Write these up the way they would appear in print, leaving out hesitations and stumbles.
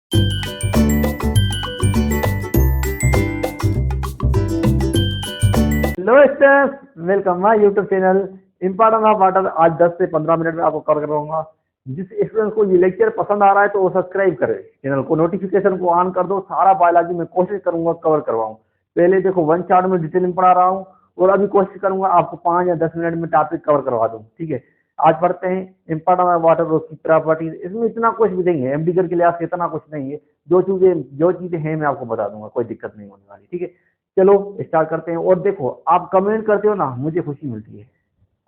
Hello students, welcome my YouTube channel importance of water. आज 10 से 15 minute में आपको कवर कराऊंगा। जिस स्टूडेंट को ये लेक्चर पसंद आ रहा है तो वो सब्सक्राइब करे चैनल को, नोटिफिकेशन को ऑन कर दो। सारा बायोलॉजी में कोशिश करूंगा कवर करवाऊं। पहले देखो 1 शॉट में डिटेल में पढ़ा रहा हूँ और अभी कोशिश करूंगा आपको 5 या 10 मिनट में टॉपिक कवर करवा दूं। ठीक है, आज पढ़ते हैं इम्पोर्टेंस ऑफ वाटर, उसकी प्रॉपर्टीज। इसमें इतना कुछ भी नहीं है, एमडी के लिहाज से इतना कुछ नहीं है। जो चीजें हैं मैं आपको बता दूंगा, कोई दिक्कत नहीं होने वाली। ठीक है, चलो स्टार्ट करते हैं। और देखो, आप कमेंट करते हो ना, मुझे खुशी मिलती है।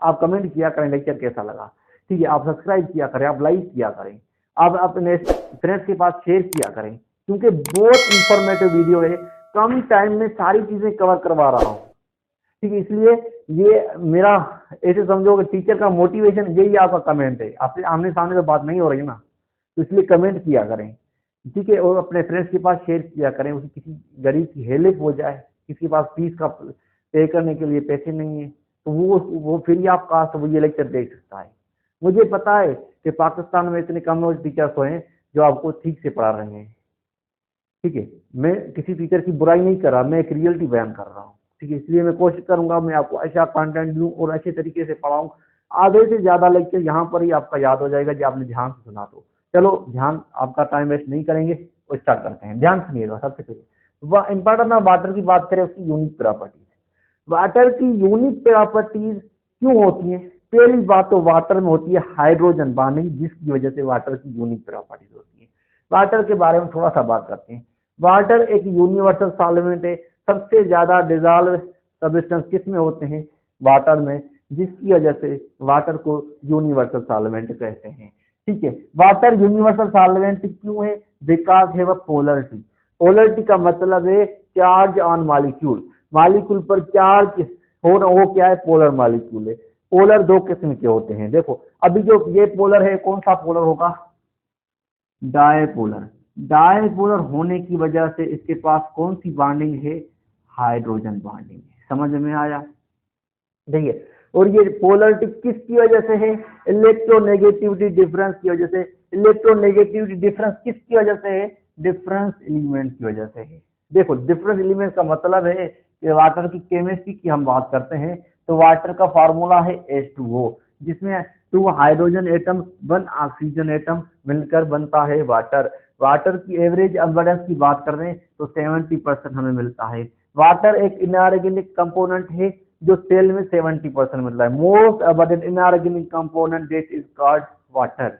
आप कमेंट किया करें लेक्चर कैसा लगा। ठीक है, आप सब्सक्राइब किया करें, आप लाइक किया करें, आप अपने फ्रेंड्स के पास शेयर किया करें, क्योंकि बहुत इंफॉर्मेटिव वीडियो है। कम टाइम में सारी चीजें कवर करवा रहा हूँ। ठीक है, इसलिए ये मेरा, ऐसे समझो कि टीचर का मोटिवेशन यही आपका कमेंट है। आपसे आमने सामने तो बात नहीं हो रही ना, तो इसलिए कमेंट किया करें। ठीक है, और अपने फ्रेंड्स के पास शेयर किया करें। उसे किसी गरीब की हेल्प हो जाए, किसी के पास फीस का पे करने के लिए पैसे नहीं है, तो वो फ्री ऑफ कास्ट वो ये लेक्चर देख सकता है। मुझे पता है कि पाकिस्तान में इतने कम नॉलेज टीचर्स हैं जो आपको ठीक से पढ़ा रहे हैं। ठीक है, मैं किसी टीचर की बुराई नहीं कर रहा, मैं एक रियलिटी बयान कर रहा हूँ। ठीक है, इसलिए मैं कोशिश करूंगा मैं आपको अच्छा कंटेंट दूं और अच्छे तरीके से पढ़ाऊं। आधे से ज्यादा लेक्चर यहाँ पर ही आपका याद हो जाएगा जब आपने ध्यान से सुना। तो चलो, ध्यान आपका टाइम वेस्ट नहीं करेंगे और स्टार्ट करते हैं। ध्यान सुनिएगा। सबसे पहले इंपॉर्टेंट ऑफ वाटर की बात करें, उसकी यूनिक प्रॉपर्टीज। वाटर की यूनिक प्रॉपर्टीज क्यों होती है? पहली बात तो वाटर में होती है हाइड्रोजन बॉन्डिंग, जिसकी वजह से वाटर की यूनिक प्रॉपर्टीज होती है। वाटर के बारे में थोड़ा सा बात करते हैं। वाटर एक यूनिवर्सल सॉल्वेंट है। सबसे ज्यादा डिजॉल्व सब्सटेंस किस में होते हैं? वाटर में, जिसकी वजह से वाटर को यूनिवर्सल सॉल्वेंट कहते हैं। ठीक है, वाटर यूनिवर्सल सॉल्वेंट क्यों है? बिकॉज है पोलरिटी। पोलरिटी का मतलब है चार्ज ऑन मॉलिक्यूल। मॉलिक्यूल पर चार्ज हो रहा, वो क्या है? पोलर मॉलिक्यूल है। पोलर दो किस्म के होते हैं। देखो, अभी जो ये पोलर है, कौन सा पोलर होगा? डायपोलर। डायपोलर होने की वजह से इसके पास कौन सी बॉन्डिंग है? हाइड्रोजन बॉन्डिंग है। समझ में आया? देखिए, और ये पोलरिटी किसकी वजह से है? इलेक्ट्रोनेगेटिविटी डिफरेंस की वजह से। इलेक्ट्रोनेगेटिविटी डिफरेंस किसकी वजह से है? डिफरेंस एलिमेंट की वजह से है। देखो, डिफरेंस एलिमेंट का मतलब है कि वाटर की केमिस्ट्री की हम बात करते हैं तो वाटर का फार्मूला है H2O, जिसमें 2 हाइड्रोजन एटम 1 ऑक्सीजन एटम मिलकर बनता है वाटर। वाटर की एवरेज अबंडेंस की बात कर रहे हैं तो 70% हमें मिलता है। वाटर एक इनऑर्गेनिक कंपोनेंट है जो सेल में 70% मिलता है। Most abundant inorganic component that is called water,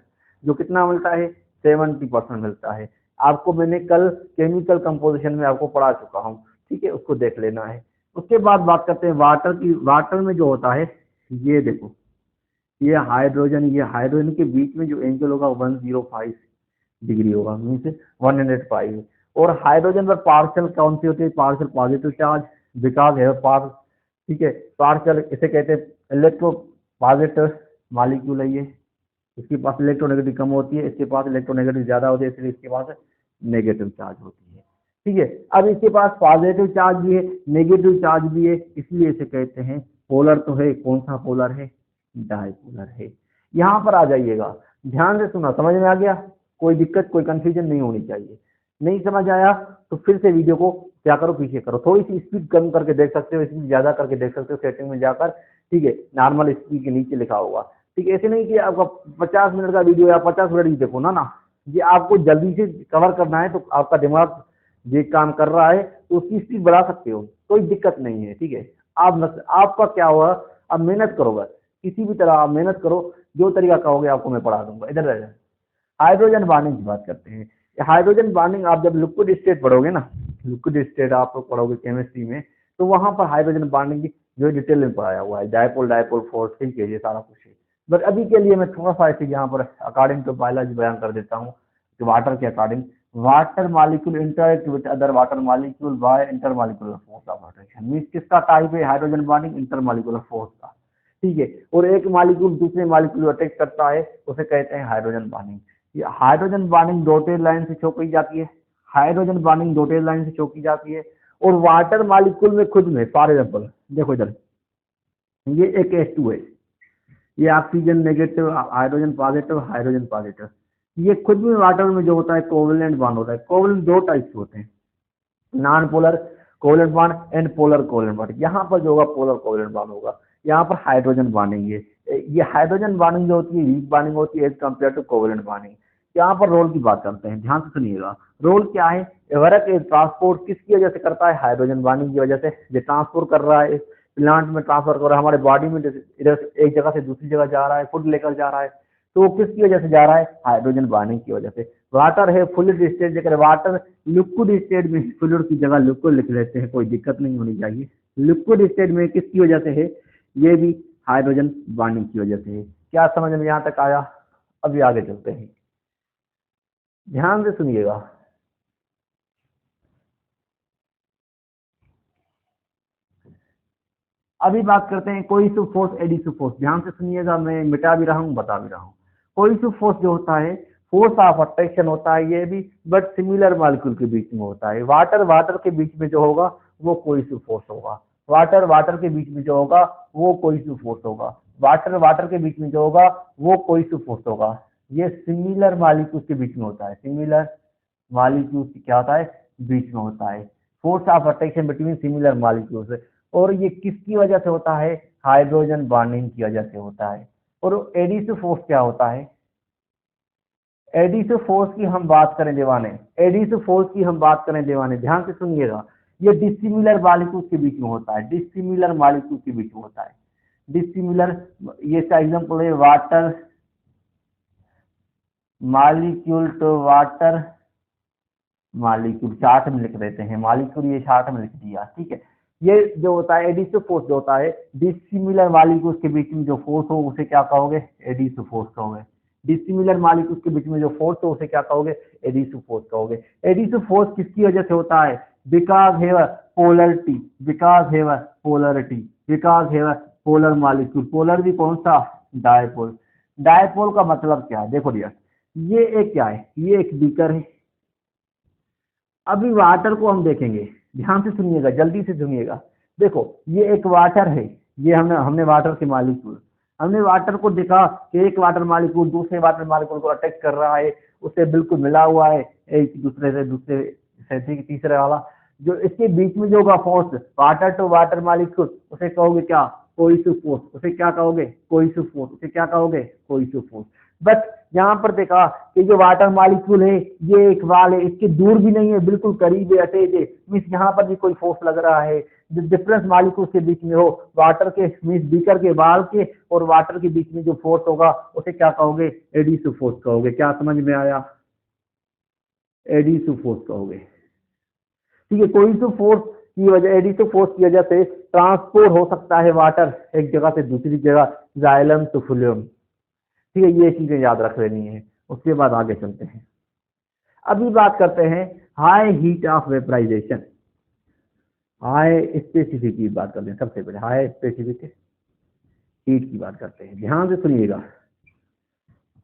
जो कितना मिलता है? 70% मिलता है। आपको मैंने कल केमिकल कंपोजिशन में आपको पढ़ा चुका हूँ। ठीक है, उसको देख लेना है। उसके बाद बात करते हैं वाटर की। वाटर में जो होता है, ये देखो, ये हाइड्रोजन के बीच में जो एंगल होगा 105 डिग्री होगा, मीन्स 105। और हाइड्रोजन पर पार्शियल कौन सी होती है? पार्शियल पॉजिटिव चार्ज, बिकॉज है पार। ठीक है, पार्शियल इसे कहते हैं इलेक्ट्रो पॉजिटिव मॉलिक्यूल है ये। इसके पास इलेक्ट्रोनेगेटिव कम होती है, इसके पास इलेक्ट्रोनेगेटिव ज्यादा होती है, इसलिए इसके पास नेगेटिव चार्ज होती है। ठीक है, अब इसके पास पॉजिटिव चार्ज भी है, नेगेटिव चार्ज भी है, इसलिए इसे कहते हैं पोलर। तो है, कौन सा पोलर है? डायपोलर है। यहाँ पर आ जाइएगा, ध्यान से सुना, समझ में आ गया? कोई दिक्कत, कोई कंफ्यूजन नहीं होनी चाहिए। नहीं समझ आया तो फिर से वीडियो को क्या करो, पीछे करो। थोड़ी सी स्पीड कम करके देख सकते हो, स्पीड ज्यादा करके देख सकते हो सेटिंग में जाकर। ठीक है, नॉर्मल स्पीड के नीचे लिखा होगा। ठीक है, ऐसे नहीं कि आपका 50 मिनट का वीडियो या 50 मिनट ही देखो ना। ये आपको जल्दी से कवर करना है तो आपका दिमाग ये काम कर रहा है तो उसकी स्पीड बढ़ा सकते हो, कोई दिक्कत नहीं है। ठीक है, आपका क्या हुआ, अब मेहनत करो बस। किसी भी तरह आप मेहनत करो, जो तरीका कहोगे आपको मैं पढ़ा दूंगा। इधर रह। हाइड्रोजन बॉन्डिंग की बात करते हैं। हाइड्रोजन बॉन्डिंग आप जब लिक्विड स्टेट पढ़ोगे ना, लिक्विड स्टेट आप लोग पढ़ोगे केमिस्ट्री में, तो वहां पर हाइड्रोजन बॉन्डिंग की जो डिटेल में पढ़ाया हुआ है, डायपोल डायपोल फोर्स, ठीक है, ये सारा कुछ है। बट अभी के लिए मैं थोड़ा सा ऐसे यहाँ पर अकॉर्डिंग टू बायोलॉजी बयान कर देता हूँ कि वाटर के according water molecule interact with other water molecule by intermolecular force of attraction. Means किसका टाइप है हाइड्रोजन बॉन्डिंग? इंटरमॉलिक्यूलर फोर्स का। ठीक है, और एक मॉलिक्यूल दूसरे मॉलिक्यूल अटैक करता है, उसे कहते हैं हाइड्रोजन बॉन्डिंग। ये हाइड्रोजन बॉन्डिंग डॉटेड लाइन से शो की जाती है। हाइड्रोजन बॉन्डिंग डॉटेड लाइन से शो की जाती है। और वाटर मॉलिक्यूल में खुद में, फॉर एग्जांपल देखो इधर, ये एक H2 है, ये oxygen negative, hydrogen positive, hydrogen positive. ये खुद भी वाटर में जो होता है कोवेलेंट बॉन्ड होता है। कोवेलेंट दो टाइप्स होते हैं, non polar covalent bond and polar covalent bond. यहाँ पर जो होगा पोलर कोवेलेंट बॉन्ड होगा, यहाँ पर हाइड्रोजन बॉन्डिंग है। ये हाइड्रोजन बॉन्डिंग जो होती है वीक बॉन्डिंग होती है as compare to covalent bonding. यहाँ पर रोल की बात करते हैं, ध्यान से सुनिएगा। रोल क्या है, वर्क ट्रांसपोर्ट किसकी वजह से करता है, हाइड्रोजन बॉन्डिंग की वजह से। ये ट्रांसपोर्ट कर रहा है, प्लांट में ट्रांसफर कर रहा है, हमारे बॉडी में इधर एक जगह से दूसरी जगह जा रहा है, फूड लेकर जा रहा है, तो किसकी वजह से जा रहा है, हाइड्रोजन बॉन्डिंग की वजह से। वाटर है फ्लूइड स्टेट, अगर वाटर लिक्विड स्टेट में, फ्लूइड की जगह लिक्विड लिख लेते हैं, कोई दिक्कत नहीं होनी चाहिए। लिक्विड स्टेट में किसकी वजह से है, ये भी हाइड्रोजन बॉन्डिंग की वजह से है। क्या समझ में यहाँ तक आया? अभी आगे चलते हैं, ध्यान से सुनिएगा। अभी बात करते हैं कोहेसिव फोर्स, एडिसिव फोर्स। ध्यान से सुनिएगा, मैं मिटा भी रहा हूँ बता भी रहा हूँ। कोहेसिव फोर्स जो होता है फोर्स ऑफ अट्रैक्शन होता है ये भी, बट सिमिलर मॉलिक्यूल के बीच में होता है। वाटर के बीच में जो होगा वो कोहेसिव फोर्स होगा। वाटर के बीच में जो होगा वो कोहेसिव फोर्स होगा। वाटर के बीच में जो होगा वो कोहेसिव फोर्स होगा। ये सिमिलर मॉलिक्यूल्स के बीच में होता है, सिमिलर मॉलिक्यूल्स क्या होता है, बीच में होता है। Force of attraction between similar molecules, और ये किसकी वजह से होता है, हाइड्रोजन बॉन्डिंग की वजह से होता है। और एडिसिव फोर्स क्या होता है, एडिसिव फोर्स की हम बात करें दीवाने, एडिसिव फोर्स की हम बात करें दीवाने, ध्यान से सुनिएगा। ये डिसिमिलर मॉलिक्यूल्स के बीच में होता है, डिसिमिलर मॉलिक्यूल्स के बीच में होता है। डिसिमिलर, ये इसका एग्जांपल है water molecule to water molecule, chart में लिख देते हैं मॉलिक्यूल, ये चार्ट में लिख दिया, ठीक है। ये जो होता है एडिसिव फोर्स जो होता है, डिसिमिलर मॉलिक्यूल्स के बीच में जो फोर्स हो उसे क्या कहोगे, एडिसिव फोर्स कहोगे। डिसिमिलर मॉलिक्यूल्स के बीच में जो फोर्स हो उसे क्या कहोगे, एडिसिव फोर्स कहोगे। एडिसिव फोर्स किसकी वजह से होता है, because have polarity, because have polarity, because have polar molecule. Polar भी कौन सा, डायपोल। डायपोल का मतलब क्या है, देखो डियर, ये एक क्या है, ये एक बीकर है। अभी वाटर को हम देखेंगे, ध्यान से सुनिएगा, जल्दी से सुनिएगा। देखो ये एक वाटर है, ये हमने वाटर के मॉलिक्यूल, हमने वाटर को देखा कि एक वाटर मॉलिक्यूल दूसरे वाटर मॉलिक्यूल को अटैक कर रहा है, उससे बिल्कुल मिला हुआ है, एक दूसरे से तीसरे वाला, जो इसके बीच में जो होगा force, water to water molecule, उसे कहोगे क्या, कोहेसिव फोर्स। उसे क्या कहोगे, कोहेसिव फोर्स। उसे क्या कहोगे, कोहेसिव फोर्स। बट यहाँ पर देखा कि जो वाटर मॉलिक्यूल है ये एक वाल है, इसके दूर भी नहीं है, बिल्कुल करीब है, अटैच है, मीन्स यहाँ पर भी कोई फोर्स लग रहा है। जो डिफरेंस मॉलिक्यूल्स के बीच में हो, वाटर के मीन्स बीकर के वाल के और वाटर के बीच में जो फोर्स होगा उसे क्या कहोगे, एडिसिव फोर्स कहोगे। क्या समझ में आया, एडिसिव फोर्स कहोगे, ठीक है। कोहेसिव फोर्स की वजह, एडिसिव फोर्स की वजह से ट्रांसपोर्ट हो सकता है वाटर एक जगह से दूसरी जगह, जाइलम टू फ्लूएम, ठीक है। ये चीजें याद रख लेनी है, उसके बाद आगे चलते हैं। अभी बात करते हैं high heat of vaporisation, high specific की बात करते हैं। सबसे पहले हाई स्पेसिफिक हीट की बात करते हैं, ध्यान से सुनिएगा।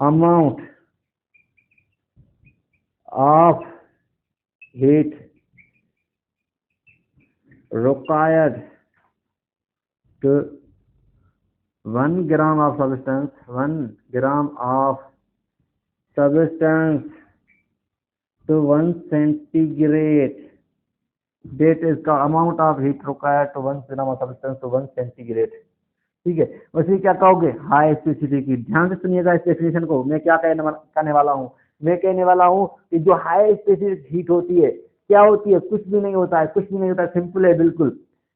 Amount of heat required to 1 gram of substance, 1 gram of substance to 1 centigrade, that is the amount of heat required to 1 gram of substance to 1 centigrade, ठीक है। वैसे क्या कहोगे, हाई स्पेसिफिक हीट। ध्यान से सुनिएगा इस डेफिनेशन को, मैं क्या कहने वाला हूँ, मैं कहने वाला हूँ कि जो हाई स्पेसिफिक हीट होती है क्या होती है, कुछ भी नहीं होता है, कुछ भी नहीं होता है, सिंपल है बिल्कुल।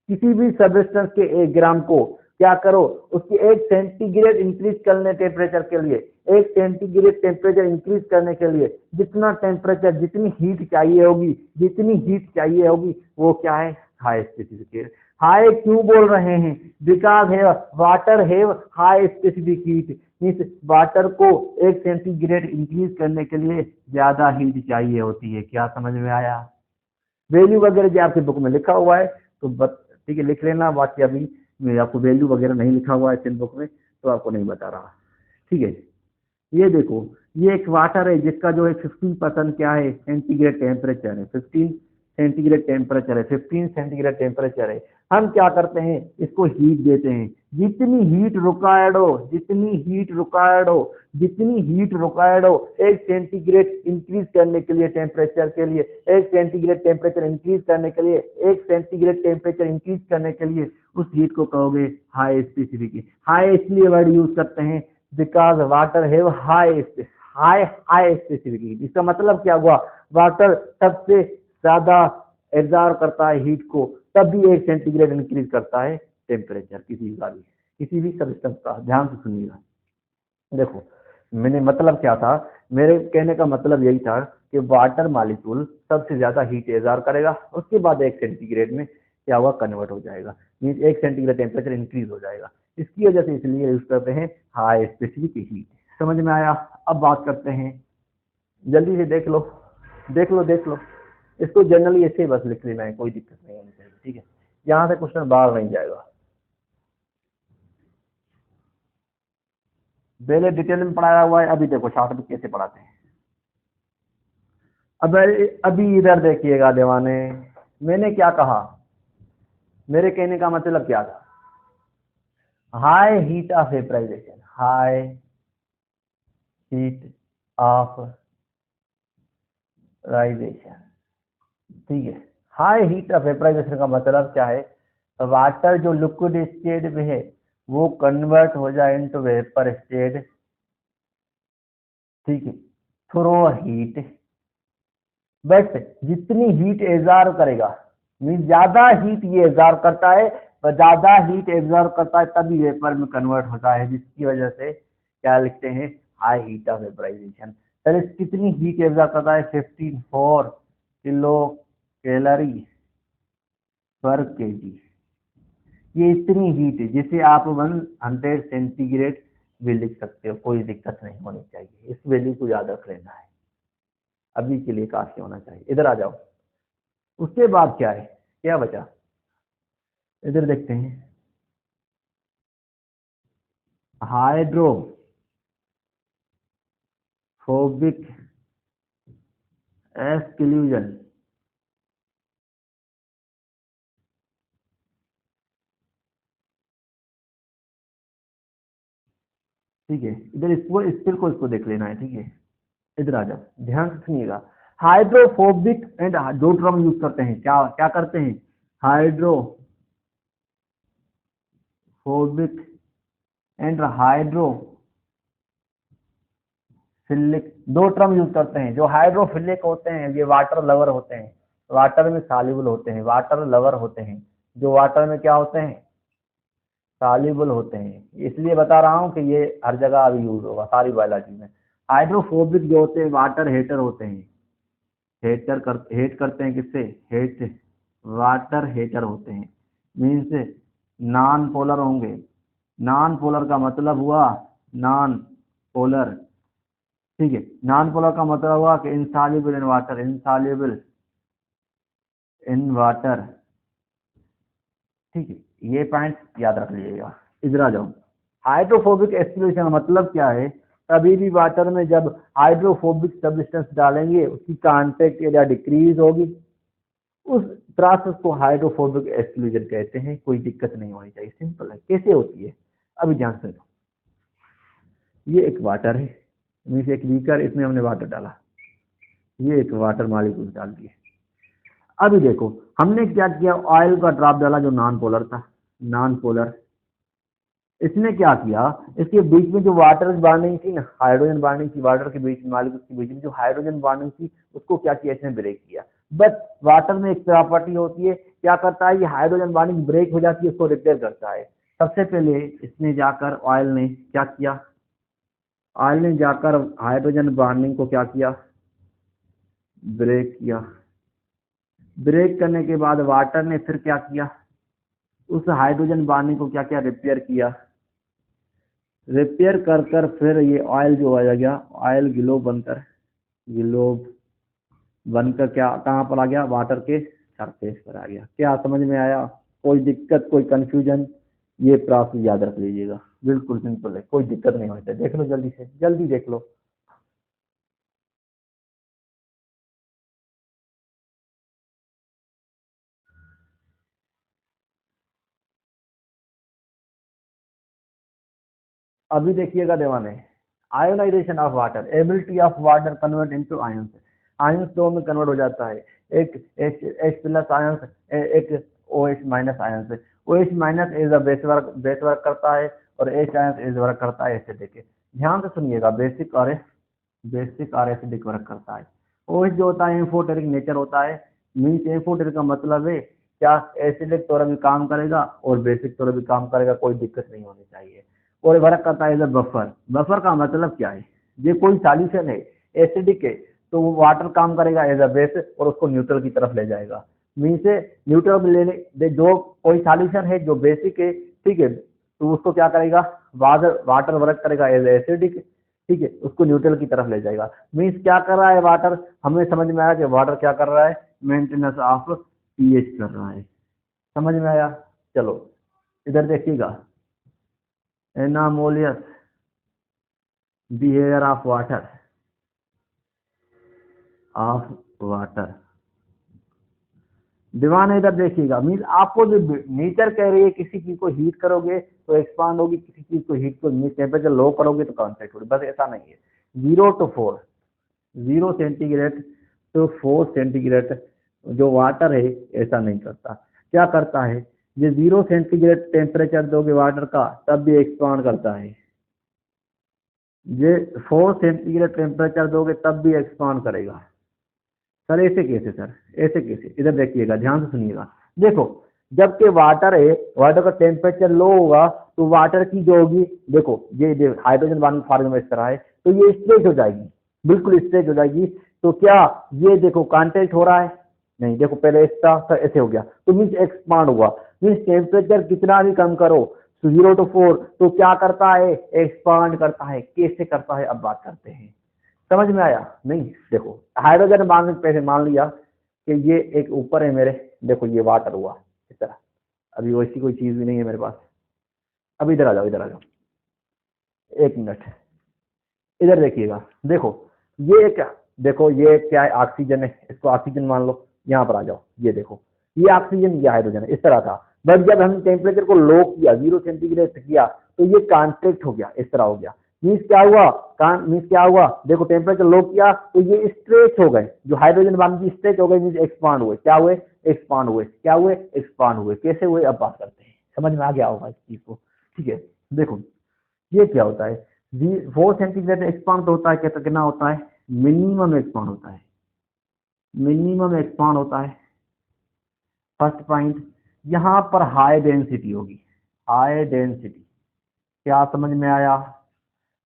किसी भी सब्सटेंस के 1 ग्राम को क्या करो, उसकी 1 सेंटीग्रेड इंक्रीज करने टेम्परेचर के लिए, 1 सेंटीग्रेड टेम्परेचर इंक्रीज करने के लिए जितना टेम्परेचर, जितनी हीट चाहिए होगी, जितनी हीट चाहिए होगी वो क्या है, हाई स्पेसिफिक हीट। हाई क्यों बोल रहे हैं, बिकॉज है water have high specific heat, means water को 1 सेंटीग्रेड इंक्रीज करने के लिए ज्यादा हीट चाहिए होती है। क्या समझ में आया? वैल्यू वगैरह जो आपके बुक में लिखा हुआ है तो ठीक है लिख लेना, बाकी अभी मैं आपको वैल्यू वगैरह नहीं लिखा हुआ है इन बुक में तो आपको नहीं बता रहा, ठीक है। ये देखो ये एक वाटर है जिसका जो है 15% क्या है, सेंटीग्रेड टेम्परेचर है, 15 सेंटीग्रेड टेम्परेचर है, 15 सेंटीग्रेड टेम्परेचर है। हम क्या करते हैं, इसको हीट देते हैं, जितनी हीट रिक्वायर्ड हो, एक सेंटीग्रेड इंक्रीज करने के लिए टेम्परेचर के लिए, एक सेंटीग्रेड टेम्परेचर इंक्रीज करने के लिए, उस हीट को कहोगे हाई स्पेसिफिक हीट। हाई इसलिए वर्ड यूज करते हैं because water have high specific heat. इसका मतलब क्या हुआ, वाटर सबसे ज्यादा एब्जॉर्ब करता है हीट को, तब भी 1 सेंटीग्रेड इंक्रीज करता है टेम्परेचर किसी भी सब्सटेंस का। ध्यान से सुनिएगा। देखो मैंने मतलब क्या था, मेरे कहने का मतलब यही था कि वाटर मॉलिक्यूल सबसे ज्यादा हीट एब्जॉर्ब करेगा, उसके बाद 1 सेंटीग्रेड में क्या हुआ, कन्वर्ट हो जाएगा, मीन 1 सेंटीग्रेड टेम्परेचर इंक्रीज हो जाएगा। इसकी वजह से इसलिए यूज करते हैं हाई स्पेसिफिक हीट। समझ में आया। अब बात करते हैं, जल्दी से देख लो, इसको जनरली ऐसे ही बस लिख लेना है, कोई दिक्कत नहीं होनी चाहिए, ठीक है। यहाँ से क्वेश्चन बाहर नहीं जाएगा। पहले डिटेल में पढ़ाया हुआ है, अभी देखो शॉर्ट में कैसे पढ़ाते हैं। अब अभी इधर देखिएगा दीवाने, मैंने क्या कहा, मेरे कहने का मतलब क्या था, हाई हीट ऑफ वेपराइजेशन, ठीक है। हाई हीट ऑफ वेपराइजेशन का मतलब क्या है, वाटर जो लिक्विड स्टेट में है वो कन्वर्ट हो जाए इनटू वेपर स्टेट, ठीक है, थ्रू हीट। बट जितनी हीट एब्जॉर्ब करेगा, मीन ज्यादा हीट ये एब्जॉर्ब करता है, तभी वेपर में कन्वर्ट होता है, जिसकी वजह से क्या लिखते हैं, हाई हीट ऑफ वेपराइजेशन। पहले कितनी हीट एब्जॉर्ब करता है, 54 किलो कैलोरी पर केजी। ये इतनी हीट है जिसे आप 100 सेंटीग्रेड भी लिख सकते हो, कोई दिक्कत नहीं होनी चाहिए, इस वैल्यू को याद रख लेना है, अभी के लिए काफी होना चाहिए। इधर आ जाओ, उसके बाद क्या है, क्या बचा, इधर देखते हैं, हाइड्रोफोबिक एक्सक्लूजन, ठीक है। इधर इसको देख लेना है, ठीक है। इधर आ जाओ, ध्यान से सुनिएगा। हाइड्रोफोबिक एंड, दो टर्म यूज करते हैं, क्या क्या करते हैं, हाइड्रोफोबिक एंड हाइड्रोफिलिक, दो टर्म यूज करते हैं। जो हाइड्रोफिलिक होते हैं ये वाटर लवर होते हैं, वाटर में सॉल्युबल होते हैं, वाटर लवर होते हैं। जो वाटर में क्या होते हैं, सॉल्युबल होते हैं, इसलिए बता रहा हूँ कि ये हर जगह अभी यूज होगा सारी बायोलॉजी में। हाइड्रोफोबिक जो होते हैं वाटर हेटर होते हैं, हेट करते हैं किससे, वाटर हेटर होते हैं, मीन्स नॉन पोलर होंगे। नॉन पोलर का मतलब हुआ, नॉन पोलर, ठीक है, नॉन पोलर का मतलब हुआ कि इनसॉल्युबल इन वाटर, ठीक है। ये पॉइंट याद रख लीजिएगा। इधर आ जाओ, हाइड्रोफोबिक एक्सक्लूजन का मतलब क्या है, कभी भी वाटर में जब हाइड्रोफोबिक सब्सटेंस डालेंगे उसकी कांटेक्ट एरिया डिक्रीज होगी, उस प्रोसेस को हाइड्रोफोबिक एक्सक्लूजन कहते हैं। कोई दिक्कत नहीं होनी चाहिए, सिंपल है। कैसे होती है, अभी ध्यान से दो। ये एक वाटर है, मीन्स एक बीकर, इसमें हमने वाटर डाला, ये एक वाटर मॉलिक्यूल डाल दिए। अभी देखो हमने क्या किया, ऑयल का ड्रॉप डाला जो नॉन पोलर था, नॉन पोलर। इसने क्या किया, इसके बीच में जो वाटर बॉन्डिंग थी ना, हाइड्रोजन बॉन्डिंग थी, वाटर के बीच में, मॉलिक्यूल के बीच में जो हाइड्रोजन बॉन्डिंग थी, उसको क्या किया, इसने ब्रेक किया। बट वाटर में एक प्रॉपर्टी होती है, क्या करता है, ये हाइड्रोजन बॉन्डिंग ब्रेक हो जाती है, उसको रिपेयर करता है। सबसे पहले इसने जाकर, ऑयल ने क्या किया, ऑयल ने जाकर हाइड्रोजन बॉन्डिंग को क्या किया, ब्रेक किया। ब्रेक करने के बाद वाटर ने फिर क्या किया, उस हाइड्रोजन बॉन्डिंग को क्या किया, रिपेयर किया। रिपेयर कर कर फिर ये ऑयल जो आ गया, ऑयल गिलोब बनकर क्या कहाँ पर आ गया, वाटर के सरफेस पर आ गया। क्या समझ में आया, कोई दिक्कत, कोई कंफ्यूजन, ये प्रोसेस याद रख लीजिएगा, बिल्कुल सिंपल है, कोई दिक्कत नहीं होता। देख लो जल्दी से, जल्दी देख लो। अभी देखिएगा देवाने, ionization of water, ability of water convert into ions, ions दो में कन्वर्ट हो जाता है, एक H प्लस आयंस, एक OH minus ions. OH minus as a base work करता है और H आयंस एज वर्क करता है एसिडिक। ध्यान से सुनिएगा, बेसिक और एसिडिक वर्क करता है। OH जो होता है एम्फोटेरिक नेचर होता है, मीन्स एम्फोटेरिक का मतलब है क्या, एसिडिक तौर भी काम करेगा और बेसिक तौर भी काम करेगा, कोई दिक्कत नहीं होनी चाहिए। और वर्क करता है एज अ बफर। बफर का मतलब क्या है, ये कोई सॉल्यूशन है एसिडिक है तो वो वाटर काम करेगा एज अ बेस और उसको न्यूट्रल की तरफ ले जाएगा। मीन्स न्यूट्रल में लेने जो कोई सॉल्यूशन है जो बेसिक है, ठीक है, तो उसको क्या करेगा, वाटर वर्क करेगा एज एसिडिक, ठीक है, उसको न्यूट्रल की तरफ ले जाएगा। मीन्स क्या कर रहा है वाटर, हमें समझ में आया कि वाटर क्या कर रहा है, मेंटेनेंस ऑफ पीएच कर रहा है। समझ में आया? चलो इधर देखिएगा, एनामोलियस बिहेवियर ऑफ वाटर। दीवान इधर देखिएगा, मीन्स आपको जो नेचर कह रही है किसी चीज को हीट करोगे तो एक्सपांड होगी, किसी चीज को हीट को टेम्परेचर लो करोगे तो कॉन्ट्रैक्ट होगी, बस ऐसा नहीं है। 0 to 4, 0 सेंटीग्रेड to 4 सेंटीग्रेड जो वाटर है ऐसा नहीं करता। क्या करता है, ये 0 सेंटीग्रेड टेम्परेचर दोगे वाटर का तब भी एक्सपांड करता है, ये 4 सेंटीग्रेड टेम्परेचर दोगे तब भी एक्सपांड करेगा। सर ऐसे कैसे, सर ऐसे कैसे? इधर देखिएगा, ध्यान से सुनिएगा। देखो जबकि वाटर है, वाटर का टेम्परेचर लो होगा तो वाटर की जो होगी, देखो ये हाइड्रोजन बॉन्ड फॉर्म में इस तरह है तो ये स्ट्रेच हो जाएगी, बिल्कुल स्ट्रेच हो जाएगी। तो क्या ये देखो कांटेक्ट हो रहा है, नहीं, देखो पहले इसका ऐसे हो गया तो मीन्स एक्सपांड हुआ। मीन्स टेम्परेचर कितना भी कम करो 0 to 4 तो क्या करता है, एक्सपांड करता है। कैसे करता है अब बात करते हैं, समझ में आया? नहीं, देखो हाइड्रोजन बॉन्ड पहले मान लिया कि ये एक ऊपर है मेरे, देखो ये वाटर हुआ इस तरह, अभी वैसी कोई चीज भी नहीं है मेरे पास। अब इधर आ जाओ, इधर आ जाओ, एक मिनट, इधर देखिएगा, देखो ये क्या, देखो ये क्या है, ऑक्सीजन है, इसको ऑक्सीजन मान लो। यहाँ पर आ जाओ, ये देखो ये ऑक्सीजन, ये हाइड्रोजन है, इस तरह था। बट जब हम टेम्परेचर को लो किया, 0 सेंटीग्रेड किया तो ये कॉन्ट्रैक्ट हो गया, इस तरह हो गया। मीन्स क्या हुआ, मीन्स क्या हुआ, देखो टेम्परेचर लो किया तो ये स्ट्रेच हो गए, जो हाइड्रोजन बॉन्ड की स्ट्रेच हो गए, मीन्स एक्सपांड हुए। क्या हुए, एक्सपांड हुए। क्या हुए, एक्सपांड हुए। कैसे हुए अब बात करते हैं, समझ में आ गया होगा इस चीज को, ठीक है। देखो ये क्या होता है, 4 सेंटीग्रेड एक्सपांड होता है, कितना होता है, मिनिमम एक्सपांड होता है, मिनिमम एक्सपांड होता है। फर्स्ट पॉइंट, यहाँ पर हाई डेंसिटी होगी, हाई डेंसिटी, क्या समझ में आया?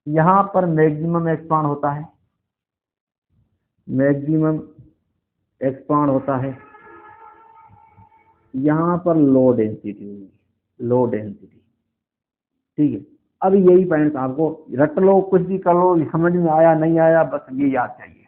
यहाँ पर मैक्सिमम एक्सपांड होता है, मैक्सिमम एक्सपांड होता है। यहाँ पर लो डेंसिटी होगी, लो डेंसिटी, ठीक है। अब यही पॉइंट आपको रट लो, कुछ भी कर लो, समझ में आया नहीं आया, बस ये याद चाहिए,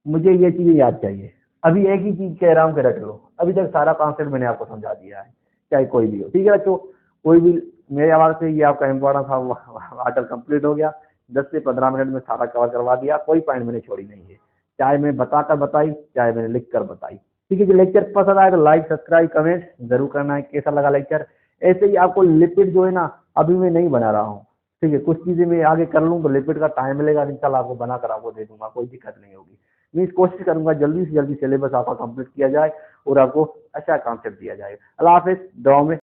मुझे ये चीजें याद चाहिए। अभी एक ही चीज कह रहा हूँ कि रट लो, अभी तक सारा कॉन्सेप्ट मैंने आपको समझा दिया है, चाहे कोई भी हो, ठीक है बच्चों। कोई भी मेरे आवाज से ये आपका इम्पोर्टेंट था वाटर कंप्लीट हो गया, 10 से 15 मिनट में सारा कवर करवा दिया, कोई पॉइंट मैंने छोड़ी नहीं है, चाहे मैं बताकर बताई चाहे मैंने लिख कर बताई, ठीक है। जो लेक्चर पसंद आए तो लाइक सब्सक्राइब कमेंट जरूर करना है, कैसा लगा लेक्चर। ऐसे ही आपको लिपिड जो है ना, अभी मैं नहीं बना रहा हूँ, ठीक है, कुछ चीजें मैं आगे कर लूँ तो लिपिड का टाइम मिलेगा, इंशाल्लाह आपको बनाकर आपको दे दूंगा, कोई दिक्कत नहीं होगी। मैं कोशिश करूंगा जल्दी से जल्दी सिलेबस आपका कंप्लीट किया जाए और आपको अच्छा कॉन्सेप्ट दिया जाए। अल्लाह हाफिज, दुआ में।